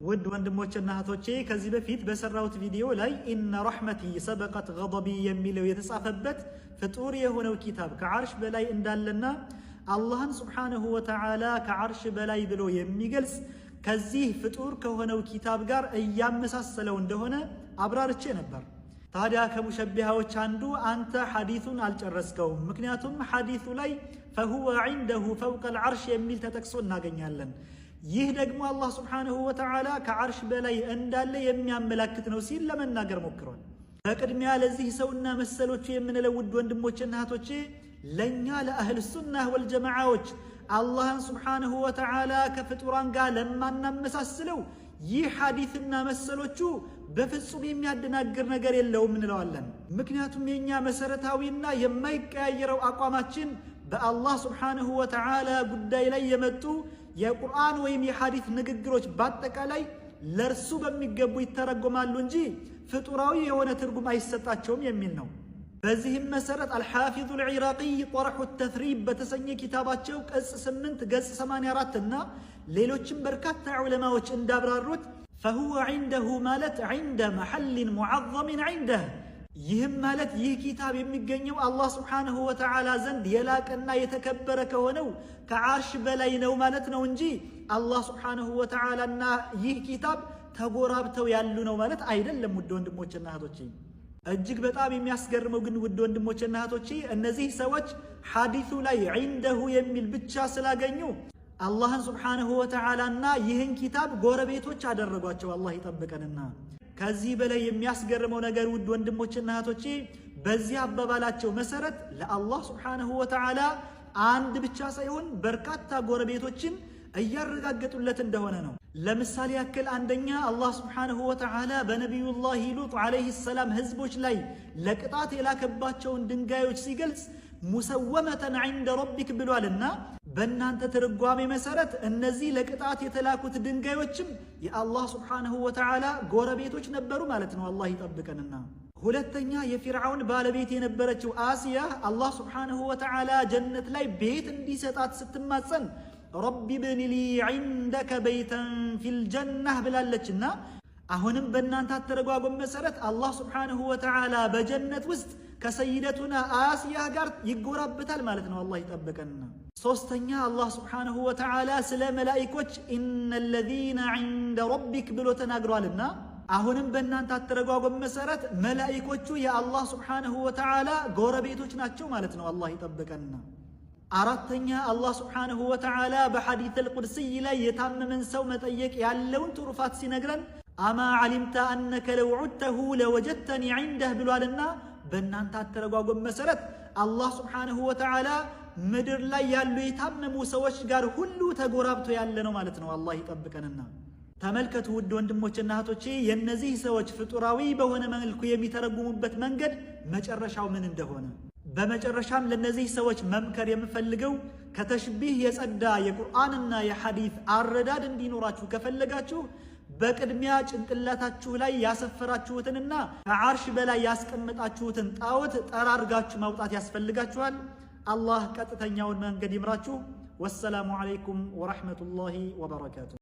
ውድ ወንድሞችና እህቶቼ ከዚህ በፊት በሰራውት ቪዲዮ ላይ ኢነ ረሕመቲ ሰበቀት ገضቢ የሚለው የተጻፈበት ፍጡር የሆነው ኪታብ ከዓርሽ በላይ እንዳለና አላህን ሱብሓነሁ ወተዓላ ከዓርሽ በላይ ብሎ የሚገልጽ ከዚህ ፍጡር ከሆነው ኪታብ ጋር እያመሳሰለው እንደሆነ አብራርቼ ነበር። ታዲያ ከሙሸቢሃዎች አንዱ አንተ ሐዲሱን አልጨረስከውም፣ ምክንያቱም ሐዲሱ ላይ ፈሁወ ዒንደሁ ፈውቀል ዓርሽ የሚል ተጠቅሶ እናገኛለን። ይህ ደግሞ አላህ ሱብሓነሁ ወተዓላ ከዓርሽ በላይ እንዳለ የሚያመላክት ነው ሲል ለመናገር ሞክሯል። በቅድሚያ ለዚህ ሰውና መሰሎቹ የምንለው ውድ ወንድሞችና እህቶቼ ለእኛ ለአህል ሱና ወልጀማዓዎች አላህን ሱብሓነሁ ወተዓላ ከፍጡራን ጋር ለማናመሳስለው ይህ ሐዲስና መሰሎቹ በፍጹም የሚያደናግር ነገር የለውም እንለዋለን። ምክንያቱም የኛ መሰረታዊና የማይቀያየረው አቋማችን በአላህ ሱብሓነሁ ወተዓላ ጉዳይ ላይ የመጡ የቁርአን ወይም የሐዲስ ንግግሮች በአጠቃላይ ለርሱ በሚገቡ ይተረጎማሉ እንጂ ፍጡራዊ የሆነ ትርጉም አይሰጣቸውም የሚል ነው። በዚህም መሰረት አልሐፊዙ አልዒራቂ ጠርሑ ተትሪብ በተሰኘ ኪታባቸው ቅጽ 8 ገጽ 84 እና ሌሎችም በርካታ ዑለማዎች እንዳብራሩት ፈሁወ ዒንደሁ ማለት ዒንደ መሐልን ሙዐዘምን ዒንደህ፣ ይህም ማለት ይህ ኪታብ የሚገኘው አላህ ሱብሓነሁ ወተዓላ ዘንድ የላቀና የተከበረ ከሆነው ከዓርሽ በላይ ነው ማለት ነው እንጂ አላህ ሱብሓነሁ ወተዓላና ይህ ኪታብ ተጎራብተው ያሉ ነው ማለት አይደለም። ውድ ወንድሞችና እህቶቼ እጅግ በጣም የሚያስገርመው ግን ውድ ወንድሞችና እህቶቼ እነዚህ ሰዎች ሐዲሱ ላይ ዒንደሁ የሚል ብቻ ስላገኙ አላህን ሱብሓነሁ ወተዓላና ይህን ኪታብ ጎረቤቶች አደረጓቸው። አላህ ይጠብቀንና ከዚህ በላይ የሚያስገርመው ነገር ውድ ወንድሞችና እህቶቼ በዚህ አባባላቸው መሰረት ለአላህ ሱብሓነሁ ወተዓላ አንድ ብቻ ሳይሆን በርካታ ጎረቤቶችን እያረጋገጡለት እንደሆነ ነው። ለምሳሌ ያክል አንደኛ አላህ ሱብሓነሁ ወተዓላ በነቢዩላህ ሉጥ ዓለይሂ ሰላም ህዝቦች ላይ ለቅጣት የላከባቸውን ድንጋዮች ሲገልጽ ሙሰወመተን ዒንደ ረቢክ ብሏልና በእናንተ ትርጓሜ መሰረት እነዚህ ለቅጣት የተላኩት ድንጋዮችም የአላህ ሱብሓነሁ ወተዓላ ጎረቤቶች ነበሩ ማለት ነው። አላህ ይጠብቀንና ሁለተኛ የፊርዓውን ባለቤት የነበረችው አሲያ አላህ ሱብሓነሁ ወተዓላ ጀነት ላይ ቤት እንዲሰጣት ስትማጸን ረቢ ብኒ ሊ ዒንደከ በይተን ፊል ጀነህ ብላለችና አሁንም በእናንተ አተረጓጎም መሰረት አላህ ሱብሓነሁ ወተዓላ በጀነት ውስጥ ከሰይደቱና አሲያ ጋር ይጎራበታል ማለት ነው። አላህ ይጠብቀንና ሶስተኛ አላህ ሱብሓነሁ ወተዓላ ስለ መላኢኮች ኢነ ለዚነ ዒንደ ረቢክ ብሎ ተናግሯልና አሁንም በእናንተ አተረጓጎም መሰረት መላኢኮቹ የአላህ ሱብሓነሁ ወተዓላ ጎረቤቶች ናቸው ማለት ነው። አላህ ይጠብቀንና አራተኛ አላህ ሱብሓነሁ ወተዓላ በሐዲስ አልቁድሲይ ላይ የታመመን ሰው መጠየቅ ያለውን ትሩፋት ሲነግረን አማ ዓሊምተ አነከ ለው ዑድተሁ ለወጀድተኒ ዒንደህ ብሏልና በእናንተ አተረጓጎም መሰረት አላህ ሱብሓነሁ ወተዓላ ምድር ላይ ያሉ የታመሙ ሰዎች ጋር ሁሉ ተጎራብቶ ያለ ነው ማለት ነው። አላህ ይጠብቀንና ተመልከቱ ውድ ወንድሞችና እህቶቼ የእነዚህ ሰዎች ፍጡራዊ በሆነ መልኩ የሚተረጉሙበት መንገድ መጨረሻው ምን እንደሆነ። በመጨረሻም ለነዚህ ሰዎች መምከር የምፈልገው ከተሽቢህ የጸዳ የቁርአንና የሐዲስ አረዳድ እንዲኖራችሁ ከፈለጋችሁ በቅድሚያ ጭንቅላታችሁ ላይ ያሰፈራችሁትንና ከዓርሽ በላይ ያስቀመጣችሁትን ጣዖት ጠራርጋችሁ ማውጣት ያስፈልጋችኋል። አላህ ቀጥተኛውን መንገድ ይምራችሁ። ወሰላሙ ዐለይኩም ወረሕመቱላሂ ወበረካቱ።